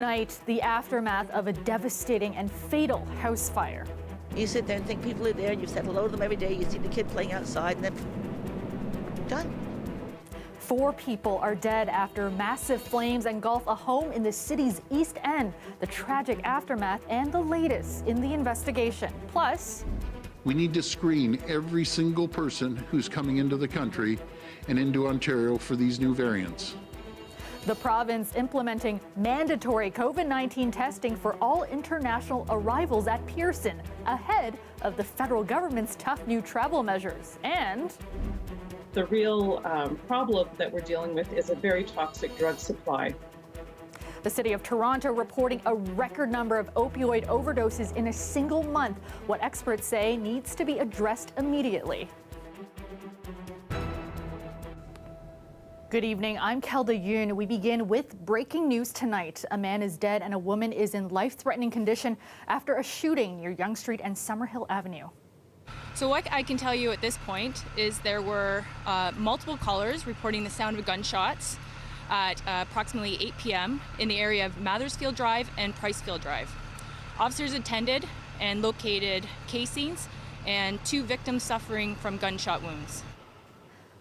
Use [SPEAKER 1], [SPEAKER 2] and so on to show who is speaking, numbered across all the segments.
[SPEAKER 1] Tonight, the aftermath of a devastating and fatal house fire.
[SPEAKER 2] You sit there and think people are there, and you said hello to them every day, you see the kid playing outside, and then done.
[SPEAKER 1] 4 people are dead after massive flames engulf a home in the city's East End. The tragic aftermath and the latest in the investigation. Plus,
[SPEAKER 3] we need to screen every single person who's coming into the country and into Ontario for these new variants.
[SPEAKER 1] the province implementing mandatory COVID-19 testing for all international arrivals at Pearson ahead of the federal government's tough new travel measures. And
[SPEAKER 4] the real problem that we're dealing with is a very toxic drug supply.
[SPEAKER 1] the city of Toronto reporting a record number of opioid overdoses in a single month, what experts say needs to be addressed immediately. Good evening, I'm Kelda Yoon. We begin with breaking news tonight. A man is dead and a woman is in life-threatening condition after a shooting near Yonge Street and Summerhill Avenue.
[SPEAKER 5] So what I can tell you at this point is there were multiple callers reporting the sound of gunshots at approximately 8 p.m. in the area of Mathersfield Drive and Pricefield Drive. Officers attended and located casings and 2 victims suffering from gunshot wounds.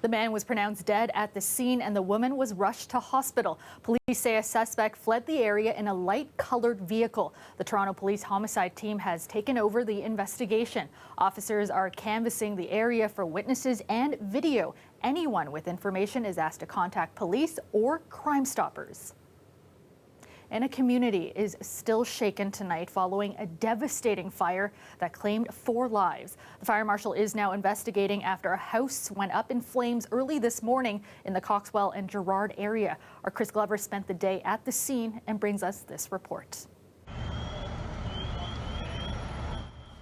[SPEAKER 1] The man was pronounced dead at the scene and the woman was rushed to hospital. Police say a suspect fled the area in a light-colored vehicle. The Toronto Police Homicide Team has taken over the investigation. Officers are canvassing the area for witnesses and video. Anyone with information is asked to contact police or Crime Stoppers. And a community is still shaken tonight following a devastating fire that claimed 4 lives. The fire marshal is now investigating after a house went up in flames early this morning in the Coxwell and Gerrard area. Our Chris Glover spent the day at the scene and brings us this report.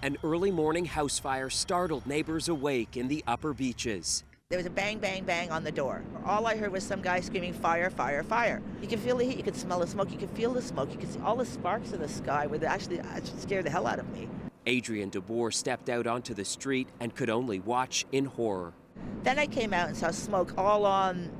[SPEAKER 6] An early morning house fire startled neighbors awake in the Upper Beaches.
[SPEAKER 2] There was a bang, bang, bang on the door. All I heard was some guy screaming, fire, fire, fire. You could feel the heat, you could smell the smoke, you could feel the smoke, you could see all the sparks in the sky were actually scared the hell out of me.
[SPEAKER 6] Adrian DeBoer stepped out onto the street and could only watch in horror.
[SPEAKER 2] Then I came out and saw smoke all on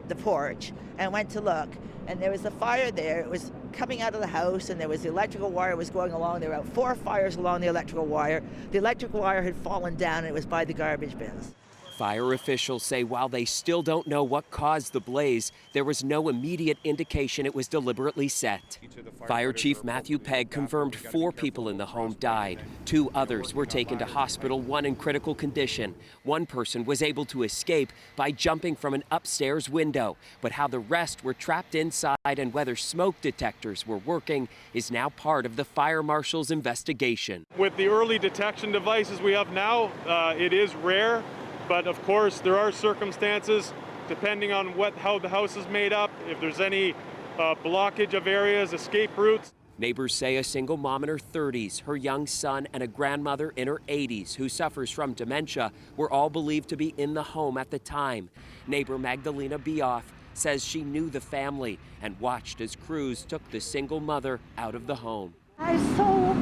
[SPEAKER 2] the porch and went to look, and there was a fire there. It was coming out of the house, and there was the electrical wire was going along. There were about 4 fires along the electrical wire. The electrical wire had fallen down, and it was by the garbage bins.
[SPEAKER 6] Fire officials say while they still don't know what caused the blaze, there was no immediate indication it was deliberately set. Fire Chief Matthew Pegg confirmed 4 people in the home died. 2 others were taken to hospital, 1 in critical condition. 1 person was able to escape by jumping from an upstairs window. But how the rest were trapped inside and whether smoke detectors were working is now part of the fire marshal's investigation.
[SPEAKER 7] With the early detection devices we have now, it is rare. But of course, there are circumstances, depending on how the house is made up, if there's any blockage of areas, escape routes.
[SPEAKER 6] Neighbors say a single mom in her 30s, her young son, and a grandmother in her 80s who suffers from dementia were all believed to be in the home at the time. Neighbor Magdalena Bioff says she knew the family and watched as crews took the single mother out of the home.
[SPEAKER 8] I saw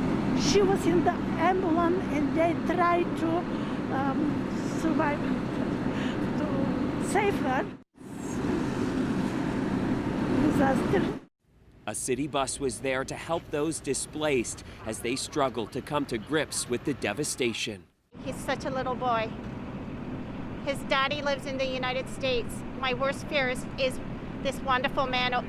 [SPEAKER 8] she was in the ambulance and they tried to survive, to save her. Disaster.
[SPEAKER 6] A city bus was there to help those displaced as they struggled to come to grips with the devastation.
[SPEAKER 9] He's such a little boy. His daddy lives in the United States. My worst fear is this wonderful man,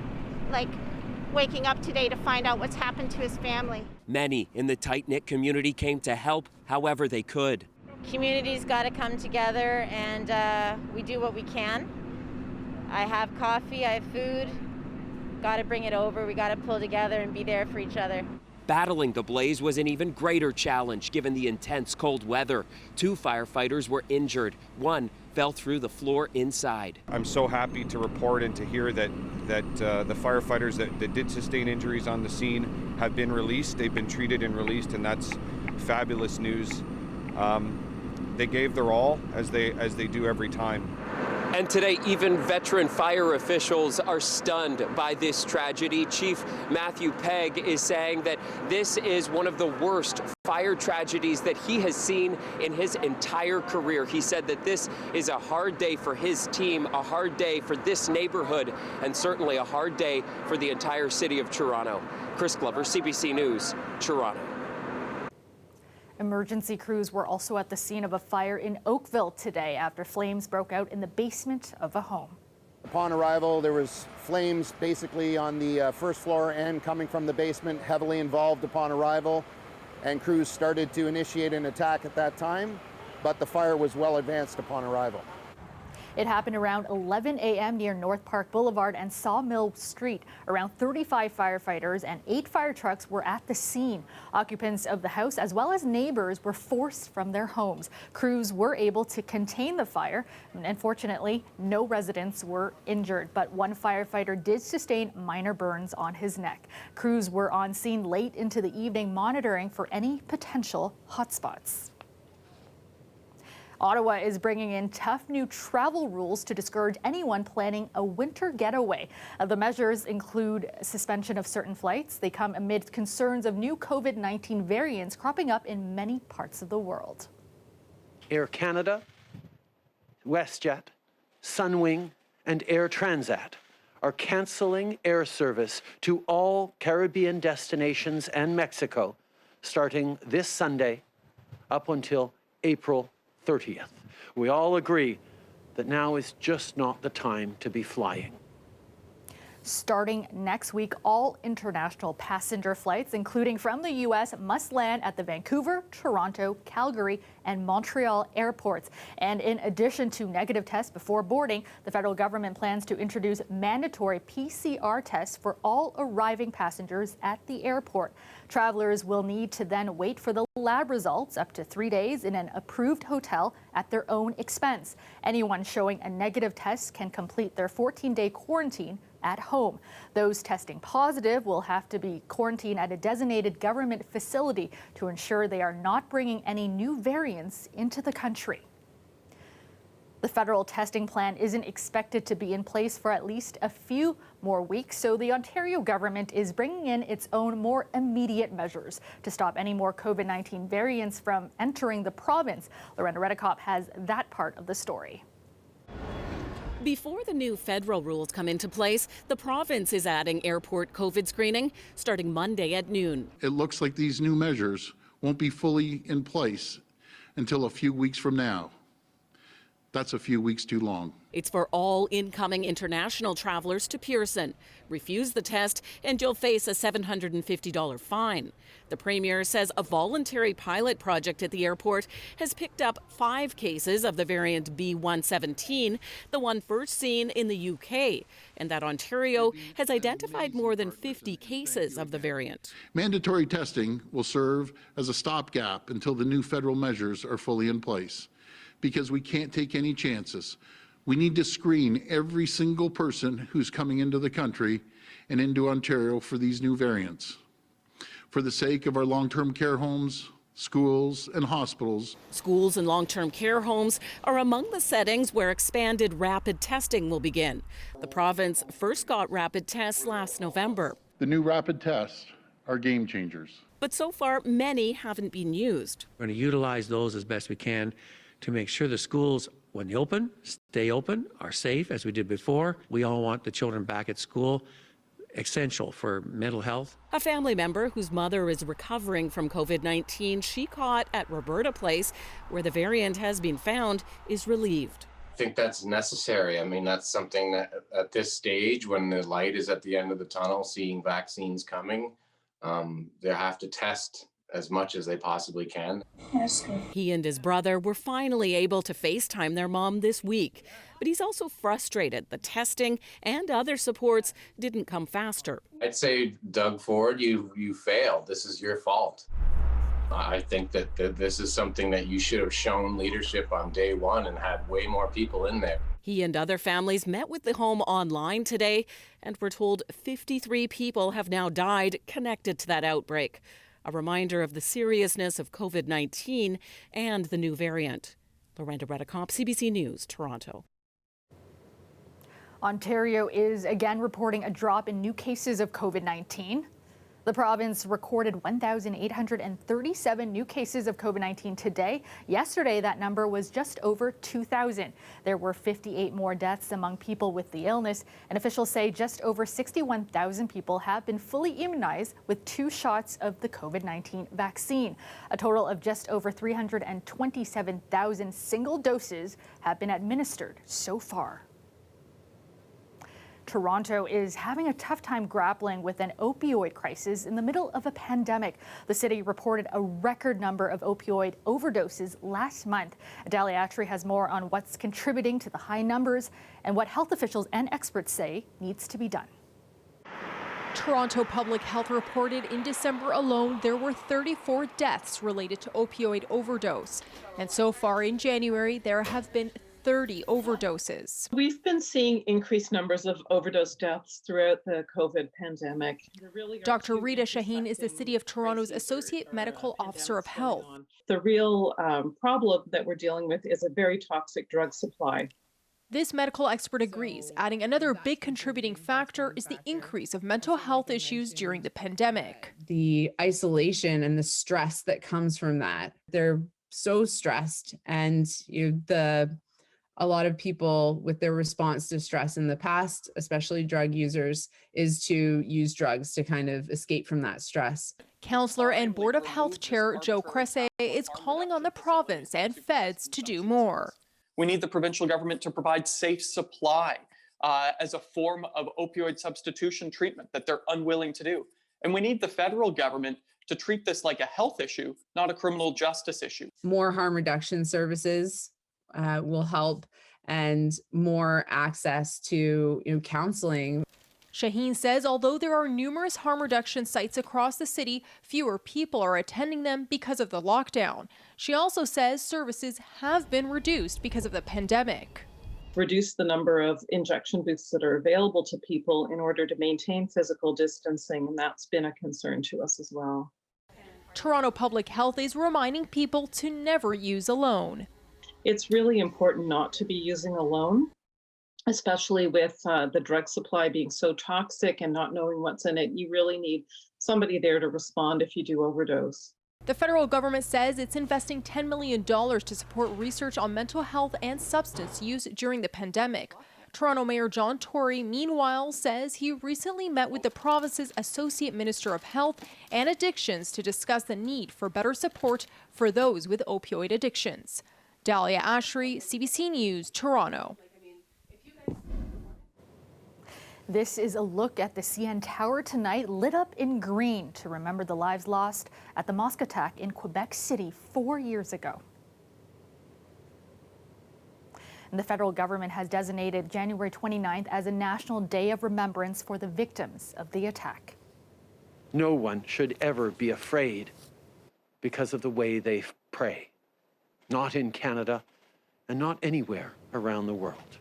[SPEAKER 9] waking up today to find out what's happened to his family.
[SPEAKER 6] Many in the tight-knit community came to help however they could.
[SPEAKER 10] Community's got to come together and we do what we can. I have coffee, I have food, got to bring it over, we got to pull together and be there for each other.
[SPEAKER 6] Battling the blaze was an even greater challenge given the intense cold weather. 2 firefighters were injured. 1 fell through the floor inside.
[SPEAKER 11] I'm so happy to report and to hear that the firefighters that did sustain injuries on the scene have been released. They've been treated and released, and that's fabulous news. They gave their all, as they do every time.
[SPEAKER 6] And today, even veteran fire officials are stunned by this tragedy. Chief Matthew Pegg is saying that this is one of the worst fire tragedies that he has seen in his entire career. He said that this is a hard day for his team, a hard day for this neighborhood, and certainly a hard day for the entire city of Toronto. Chris Glover, CBC News, Toronto.
[SPEAKER 1] Emergency crews were also at the scene of a fire in Oakville today after flames broke out in the basement of a home.
[SPEAKER 12] Upon arrival, there was flames basically on the first floor and coming from the basement, heavily involved upon arrival, and crews started to initiate an attack at that time, but the fire was well advanced upon arrival.
[SPEAKER 1] It happened around 11 a.m. near North Park Boulevard and Sawmill Street. Around 35 firefighters and 8 fire trucks were at the scene. Occupants of the house as well as neighbors were forced from their homes. Crews were able to contain the fire. Unfortunately, no residents were injured, but one firefighter did sustain minor burns on his neck. Crews were on scene late into the evening monitoring for any potential hotspots. Ottawa is bringing in tough new travel rules to discourage anyone planning a winter getaway. The measures include suspension of certain flights. They come amid concerns of new COVID-19 variants cropping up in many parts of the world.
[SPEAKER 13] Air Canada, WestJet, Sunwing, and Air Transat are canceling air service to all Caribbean destinations and Mexico starting this Sunday up until April 30th. We all agree that now is just not the time to be flying.
[SPEAKER 1] Starting next week, all international passenger flights, including from the U.S., must land at the Vancouver, Toronto, Calgary, and Montreal airports. And in addition to negative tests before boarding, the federal government plans to introduce mandatory PCR tests for all arriving passengers at the airport. Travelers will need to then wait for the lab results up to 3 days in an approved hotel at their own expense. Anyone showing a negative test can complete their 14-day quarantine at home. Those testing positive will have to be quarantined at a designated government facility to ensure they are not bringing any new variants into the country. The federal testing plan isn't expected to be in place for at least a few more weeks, so the Ontario government is bringing in its own more immediate measures to stop any more COVID-19 variants from entering the province. Lorenda Redekop has that part of the story.
[SPEAKER 14] Before the new federal rules come into place, the province is adding airport COVID screening starting Monday at noon.
[SPEAKER 3] It looks like these new measures won't be fully in place until a few weeks from now. That's a few weeks too long.
[SPEAKER 14] It's for all incoming international travelers to Pearson. Refuse the test and you'll face a $750 fine. The Premier says a voluntary pilot project at the airport has picked up 5 cases of the variant B117, the one first seen in the UK, and that Ontario has identified more than 50 cases of the variant.
[SPEAKER 3] Mandatory testing will serve as a stopgap until the new federal measures are fully in place, because we can't take any chances. We need to screen every single person who's coming into the country and into Ontario for these new variants. For the sake of our long-term care homes, schools, and hospitals.
[SPEAKER 14] Schools and long-term care homes are among the settings where expanded rapid testing will begin. The province first got rapid tests last November.
[SPEAKER 3] The new rapid tests are game changers.
[SPEAKER 14] But so far, many haven't been used.
[SPEAKER 15] We're going to utilize those as best we can to make sure the schools, when they open, stay open, are safe as we did before. We all want the children back at school, essential for mental health.
[SPEAKER 14] A family member whose mother is recovering from COVID-19 she caught at Roberta Place, where the variant has been found, is relieved.
[SPEAKER 16] I think that's necessary. I mean, that's something that at this stage, when the light is at the end of the tunnel, seeing vaccines coming, they have to test as much as they possibly can.
[SPEAKER 14] He and his brother were finally able to FaceTime their mom this week, but he's also frustrated the testing and other supports didn't come faster.
[SPEAKER 16] I'd say, Doug Ford, you failed. This is your fault. I think that this is something that you should have shown leadership on day one and had way more people in there.
[SPEAKER 14] He and other families met with the home online today and were told 53 people have now died connected to that outbreak. A reminder of the seriousness of COVID-19 and the new variant. Lorenda Redekop, CBC News, Toronto.
[SPEAKER 1] Ontario is again reporting a drop in new cases of COVID-19. The province recorded 1,837 new cases of COVID-19 today. Yesterday, that number was just over 2,000. There were 58 more deaths among people with the illness, and officials say just over 61,000 people have been fully immunized with 2 shots of the COVID-19 vaccine. A total of just over 327,000 single doses have been administered so far. Toronto is having a tough time grappling with an opioid crisis in the middle of a pandemic. The city reported a record number of opioid overdoses last month. Adalia Atri has more on what's contributing to the high numbers and what health officials and experts say needs to be done.
[SPEAKER 17] Toronto Public Health reported in December alone there were 34 deaths related to opioid overdose. And so far in January, there have been 30 overdoses.
[SPEAKER 4] We've been seeing increased numbers of overdose deaths throughout the COVID pandemic.
[SPEAKER 17] Dr. Rita Shaheen is the City of Toronto's Associate Medical Officer of Health.
[SPEAKER 4] The real problem that we're dealing with is a very toxic drug supply.
[SPEAKER 17] This medical expert agrees, adding another big contributing factor is the increase of mental health issues during the pandemic.
[SPEAKER 18] The isolation and the stress that comes from that. They're so stressed, and a lot of people with their response to stress in the past, especially drug users, is to use drugs to kind of escape from that stress.
[SPEAKER 17] Councillor and Board of Health Chair Joe Cressay is calling on the province and feds to do more.
[SPEAKER 19] We need the provincial government to provide safe supply as a form of opioid substitution treatment that they're unwilling to do. And we need the federal government to treat this like a health issue, not a criminal justice issue.
[SPEAKER 18] More harm reduction services will help, and more access to counseling.
[SPEAKER 17] Shaheen says although there are numerous harm reduction sites across the city, fewer people are attending them because of the lockdown. She also says services have been reduced because of the pandemic.
[SPEAKER 4] Reduce the number of injection booths that are available to people in order to maintain physical distancing, and that's been a concern to us as well.
[SPEAKER 17] Toronto Public Health is reminding people to never use alone.
[SPEAKER 4] It's really important not to be using alone, especially with the drug supply being so toxic and not knowing what's in it. You really need somebody there to respond if you do overdose.
[SPEAKER 17] The federal government says it's investing $10 million to support research on mental health and substance use during the pandemic. Toronto Mayor John Tory, meanwhile, says he recently met with the province's Associate Minister of Health and Addictions to discuss the need for better support for those with opioid addictions. Adalia Atri, CBC News, Toronto.
[SPEAKER 1] This is a look at the CN Tower tonight, lit up in green to remember the lives lost at the mosque attack in Quebec City 4 years ago. And the federal government has designated January 29th as a National Day of Remembrance for the victims of the attack.
[SPEAKER 13] No one should ever be afraid because of the way they pray. Not in Canada and not anywhere around the world.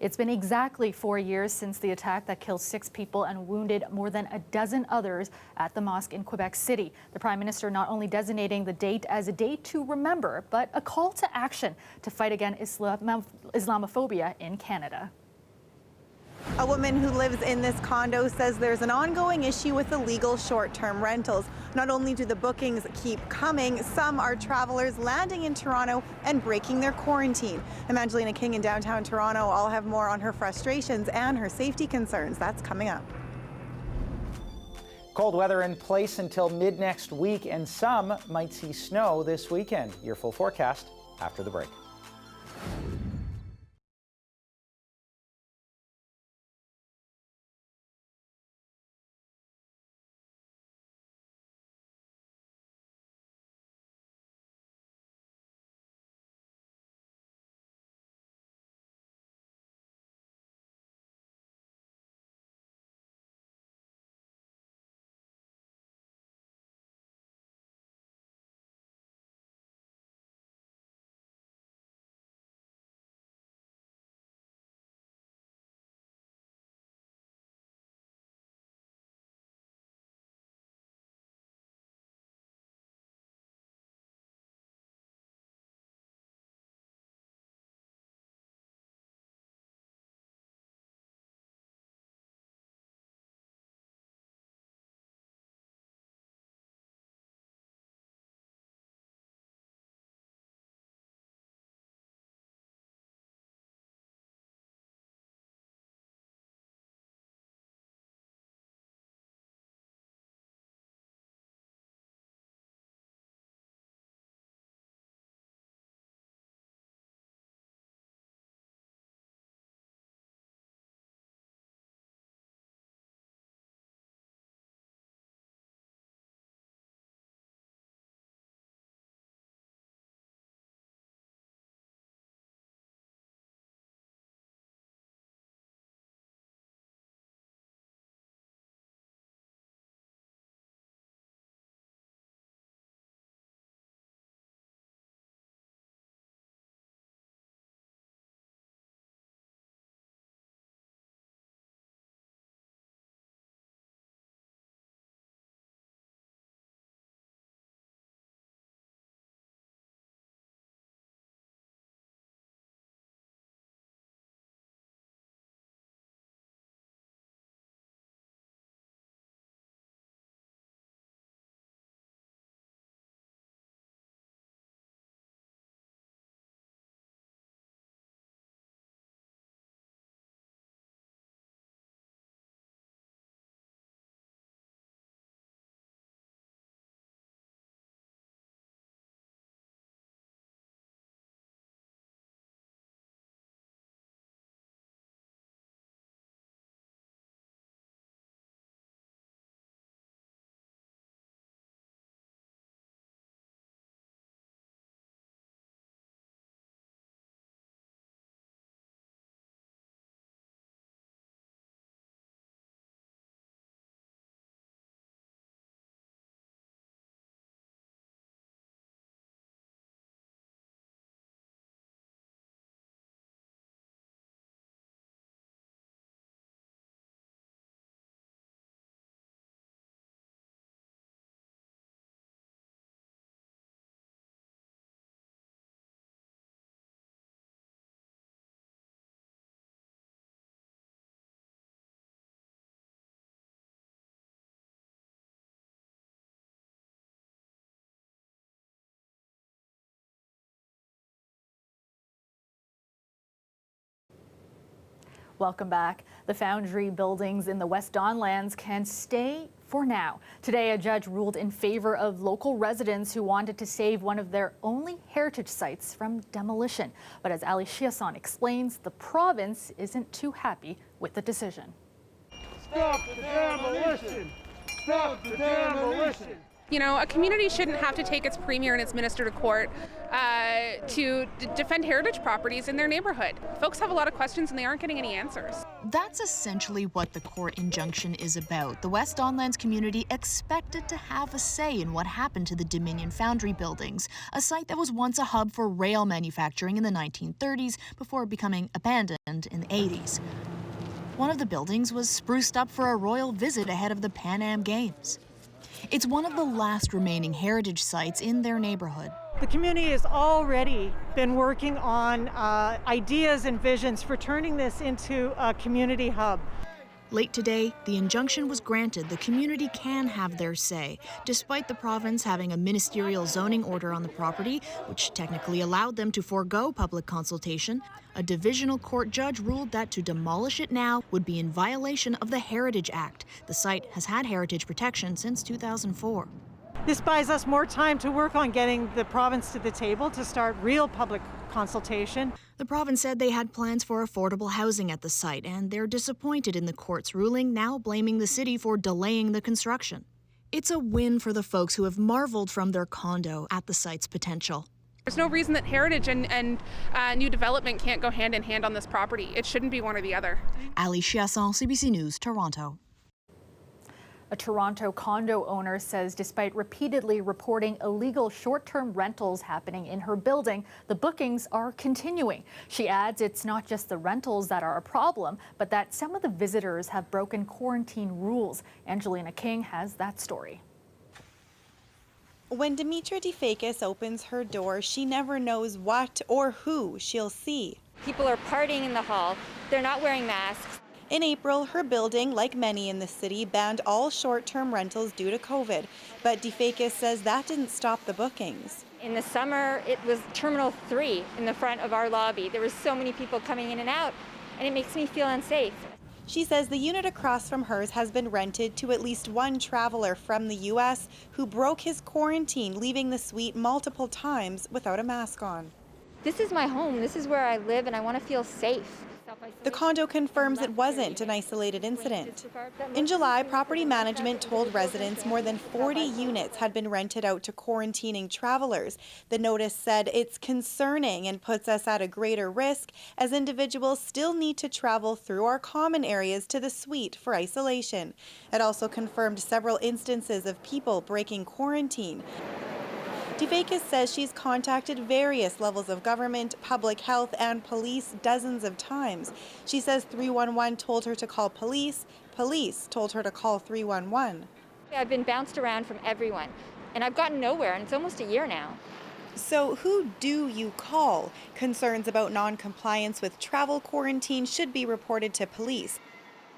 [SPEAKER 1] It's been exactly 4 years since the attack that killed 6 people and wounded more than a dozen others at the mosque in Quebec City. The Prime Minister not only designating the date as a date to remember, but a call to action to fight against Islamophobia in Canada.
[SPEAKER 20] A woman who lives in this condo says there's an ongoing issue with illegal short-term rentals. Not only do the bookings keep coming, some are travelers landing in Toronto and breaking their quarantine. I'm Angelina King in downtown Toronto. I'll have more on her frustrations and her safety concerns. That's coming up.
[SPEAKER 21] Cold weather in place until mid next week, and some might see snow this weekend. Your full forecast after the break.
[SPEAKER 1] Welcome back. The Foundry buildings in the West Don lands can stay for now. Today, a judge ruled in favor of local residents who wanted to save one of their only heritage sites from demolition. But as Ali Chiasson explains, the province isn't too happy with the decision.
[SPEAKER 5] Stop the demolition! Stop the demolition!
[SPEAKER 22] You know, a community shouldn't have to take its premier and its minister to court to defend heritage properties in their neighborhood. Folks have a lot of questions and they aren't getting any answers.
[SPEAKER 23] That's essentially what the court injunction is about. The West Don Lands community expected to have a say in what happened to the Dominion Foundry buildings, a site that was once a hub for rail manufacturing in the 1930s before becoming abandoned in the 80s. One of the buildings was spruced up for a royal visit ahead of the Pan Am Games. It's one of the last remaining heritage sites in their neighborhood.
[SPEAKER 24] The community has already been working on ideas and visions for turning this into a community hub.
[SPEAKER 23] Late today, the injunction was granted. The community can have their say, despite the province having a ministerial zoning order on the property, which technically allowed them to forego public consultation. A divisional court judge ruled that to demolish it now would be in violation of the Heritage Act. The site has had heritage protection since 2004.
[SPEAKER 24] This buys us more time to work on getting the province to the table to start real public consultation.
[SPEAKER 23] The province said they had plans for affordable housing at the site, and they're disappointed in the court's ruling, now blaming the city for delaying the construction. It's a win for the folks who have marveled from their condo at the site's potential.
[SPEAKER 22] There's no reason that heritage and new development can't go hand in hand on this property. It shouldn't be one or the other.
[SPEAKER 23] Ali Chiasson, CBC News, Toronto.
[SPEAKER 1] A Toronto condo owner says despite repeatedly reporting illegal short-term rentals happening in her building, the bookings are continuing. She adds it's not just the rentals that are a problem, but that some of the visitors have broken quarantine rules. Angelina King has that story.
[SPEAKER 20] When Demetra DeFakis opens her door, she never knows what or who she'll see.
[SPEAKER 25] People are partying in the hall. They're not wearing masks.
[SPEAKER 20] In April, her building, like many in the city, banned all short-term rentals due to COVID. But DeFakis says that didn't stop the bookings.
[SPEAKER 25] In the summer, it was Terminal 3 in the front of our lobby. There was so many people coming in and out, and it makes me feel unsafe.
[SPEAKER 20] She says the unit across from hers has been rented to at least one traveler from the U.S. who broke his quarantine, leaving the suite multiple times without a mask on.
[SPEAKER 25] This is my home. This is where I live, and I want to feel safe.
[SPEAKER 20] The condo confirms it wasn't an isolated incident. In July, property management told residents more than 40 units had been rented out to quarantining travelers. The notice said it's concerning and puts us at a greater risk as individuals still need to travel through our common areas to the suite for isolation. It also confirmed several instances of people breaking quarantine. DeFakis says she's contacted various levels of government, public health, and police dozens of times. She says 311 told her to call police. Police told her to call 311.
[SPEAKER 25] I've been bounced around from everyone, and I've gotten nowhere, and it's almost a year now.
[SPEAKER 20] So who do you call? Concerns about non-compliance with travel quarantine should be reported to police.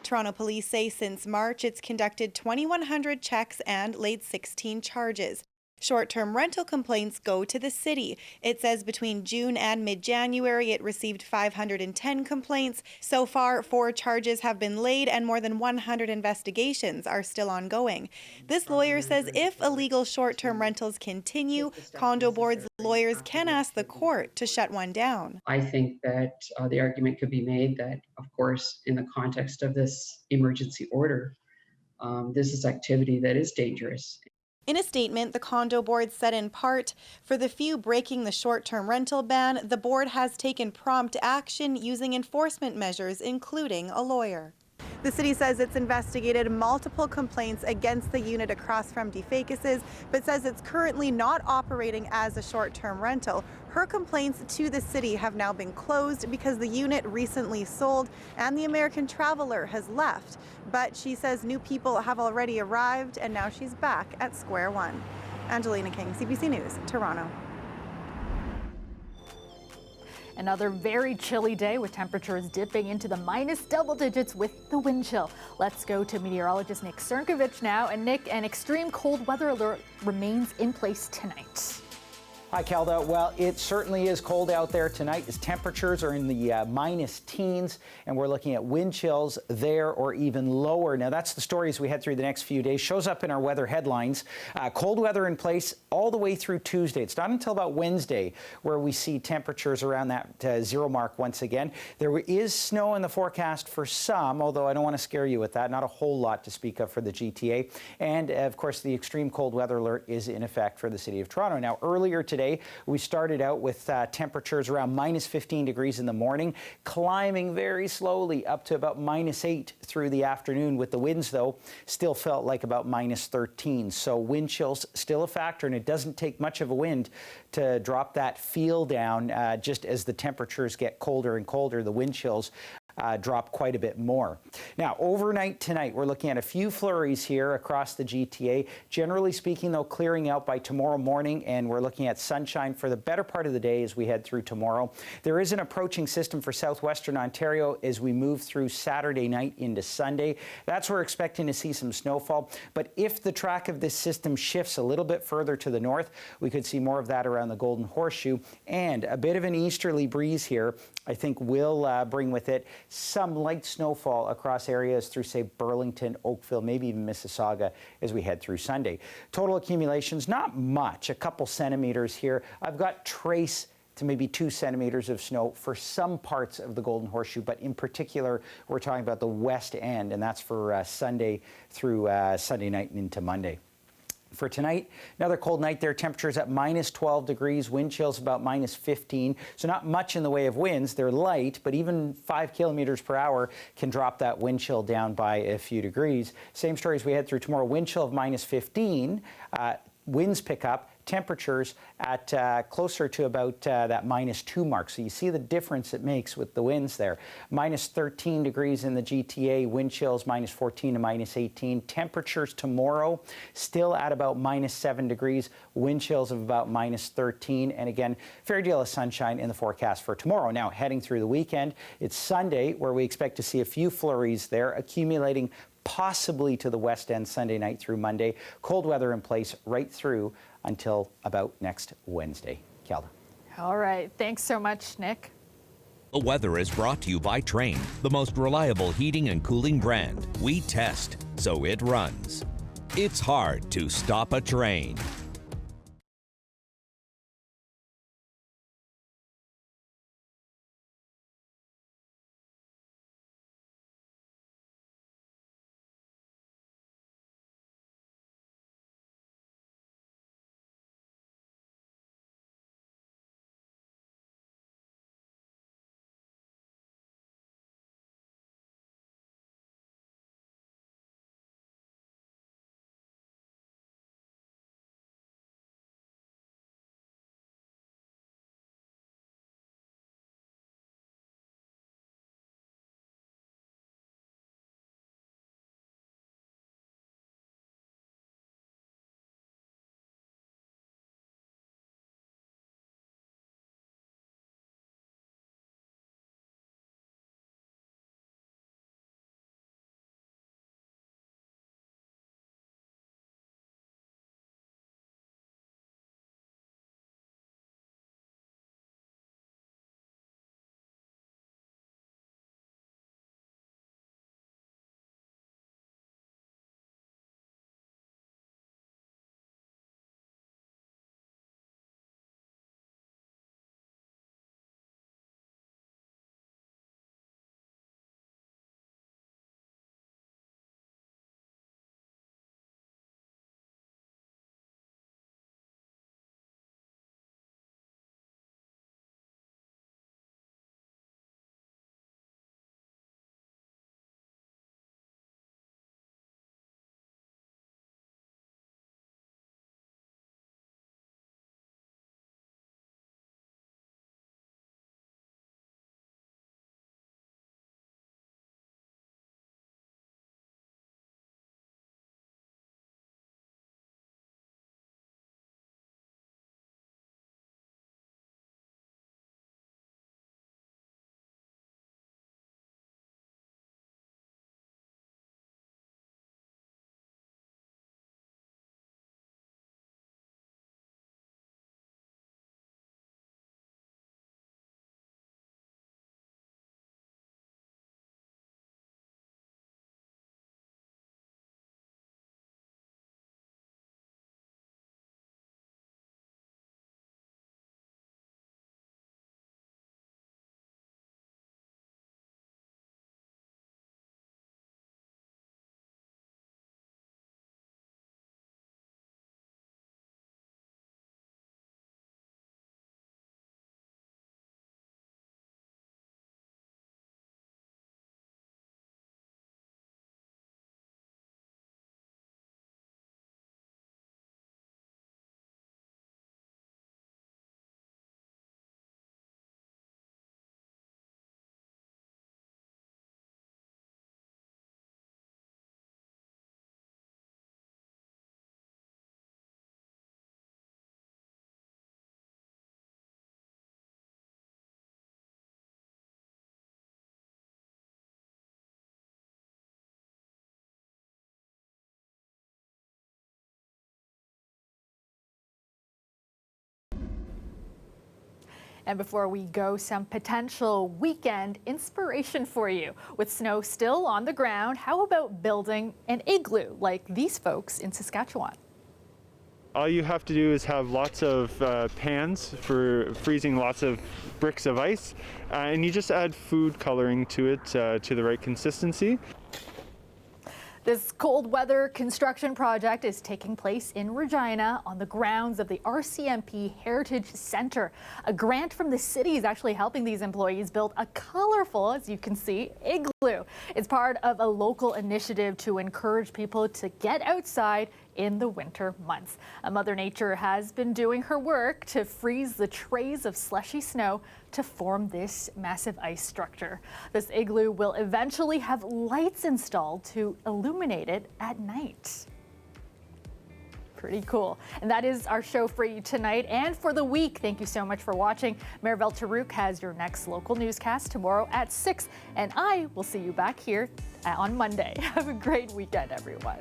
[SPEAKER 20] Toronto police say since March, it's conducted 2,100 checks and laid 16 charges. Short-term rental complaints go to the city. It says between June and mid-January, it received 510 complaints. So far, 4 charges have been laid and more than 100 investigations are still ongoing. This lawyer says if illegal short-term rentals continue, condo boards lawyers can ask the court to shut one down.
[SPEAKER 26] I think that the argument could be made that, of course, in the context of this emergency order, this is activity that is dangerous.
[SPEAKER 20] In a statement, the condo board said in part, for the few breaking the short-term rental ban, the board has taken prompt action using enforcement measures, including a lawyer. The city says it's investigated multiple complaints against the unit across from DeFakis's, but says it's currently not operating as a short-term rental. Her complaints to the city have now been closed because the unit recently sold and the American traveler has left. But she says new people have already arrived and now she's back at square one. Angelina King, CBC News, Toronto.
[SPEAKER 1] Another very chilly day with temperatures dipping into the minus double digits with the wind chill. Let's go to meteorologist Nick Cernkovich now. And Nick, an extreme cold weather alert remains in place tonight.
[SPEAKER 21] Hi, Kelda. Well, it certainly is cold out there tonight as temperatures are in the minus teens, and we're looking at wind chills there or even lower. Now, that's the story as we head through the next few days. Shows up in our weather headlines. Cold weather in place all the way through Tuesday. It's not until about Wednesday where we see temperatures around that zero mark once again. There is snow in the forecast for some, although I don't want to scare you with that. Not a whole lot to speak of for the GTA. And, of course, the extreme cold weather alert is in effect for the City of Toronto. Now, earlier today, we started out with temperatures around minus 15 degrees in the morning, climbing very slowly up to about minus 8 through the afternoon. With the winds, though, still felt like about minus 13. So wind chills still a factor, and it doesn't take much of a wind to drop that feel down. Just as the temperatures get colder and colder, the wind chills drop quite a bit more. Now, overnight tonight, we're looking at a few flurries here across the GTA. Generally speaking, though, clearing out by tomorrow morning, and we're looking at sunshine for the better part of the day as we head through tomorrow. There is an approaching system for southwestern Ontario as we move through Saturday night into Sunday. That's where we're expecting to see some snowfall. But if the track of this system shifts a little bit further to the north, we could see more of that around the Golden Horseshoe, and a bit of an easterly breeze here, I think, will bring with it some light snowfall across areas through, say, Burlington, Oakville, maybe even Mississauga as we head through Sunday. Total accumulations, not much, a couple centimeters here. I've got trace to maybe 2 centimeters of snow for some parts of the Golden Horseshoe, but in particular, we're talking about the west end, and that's for Sunday through Sunday night and into Monday. For tonight, another cold night there. Temperatures at minus 12 degrees, wind chills about minus 15. So not much in the way of winds. They're light, but even 5 kilometers per hour can drop that wind chill down by a few degrees. Same story as we head through tomorrow. Wind chill of minus 15. Winds pick up. Temperatures at closer to about that minus 2 mark. So you see the difference it makes with the winds there. Minus 13 degrees in the GTA, wind chills minus 14 to minus 18. Temperatures tomorrow still at about minus 7 degrees, wind chills of about minus 13. And again, fair deal of sunshine in the forecast for tomorrow. Now, heading through the weekend, it's Sunday where we expect to see a few flurries there, accumulating possibly to the west end Sunday night through Monday. Cold weather in place right through until about next Wednesday. Kelda.
[SPEAKER 1] All right. Thanks so much, Nick.
[SPEAKER 2] The weather is brought to you by Trane, the most reliable heating and cooling brand. We test, so it runs. It's hard to stop a train.
[SPEAKER 1] And before we go, some potential weekend inspiration for you. With snow still on the ground, how about building an igloo like these folks in Saskatchewan?
[SPEAKER 6] All you have to do is have lots of pans for freezing lots of bricks of ice, and you just add food coloring to it to the right consistency.
[SPEAKER 1] This cold weather construction project is taking place in Regina on the grounds of the RCMP Heritage Center. A grant from the city is actually helping these employees build a colorful, as you can see, igloo. It's part of a local initiative to encourage people to get outside in the winter months. Mother Nature has been doing her work to freeze the trays of slushy snow to form this massive ice structure. This igloo will eventually have lights installed to illuminate it at night. Pretty cool. And that is our show for you tonight and for the week. Thank you so much for watching. Maribel Tarouk has your next local newscast tomorrow at 6, and I will see you back here on Monday. Have a great weekend, everyone.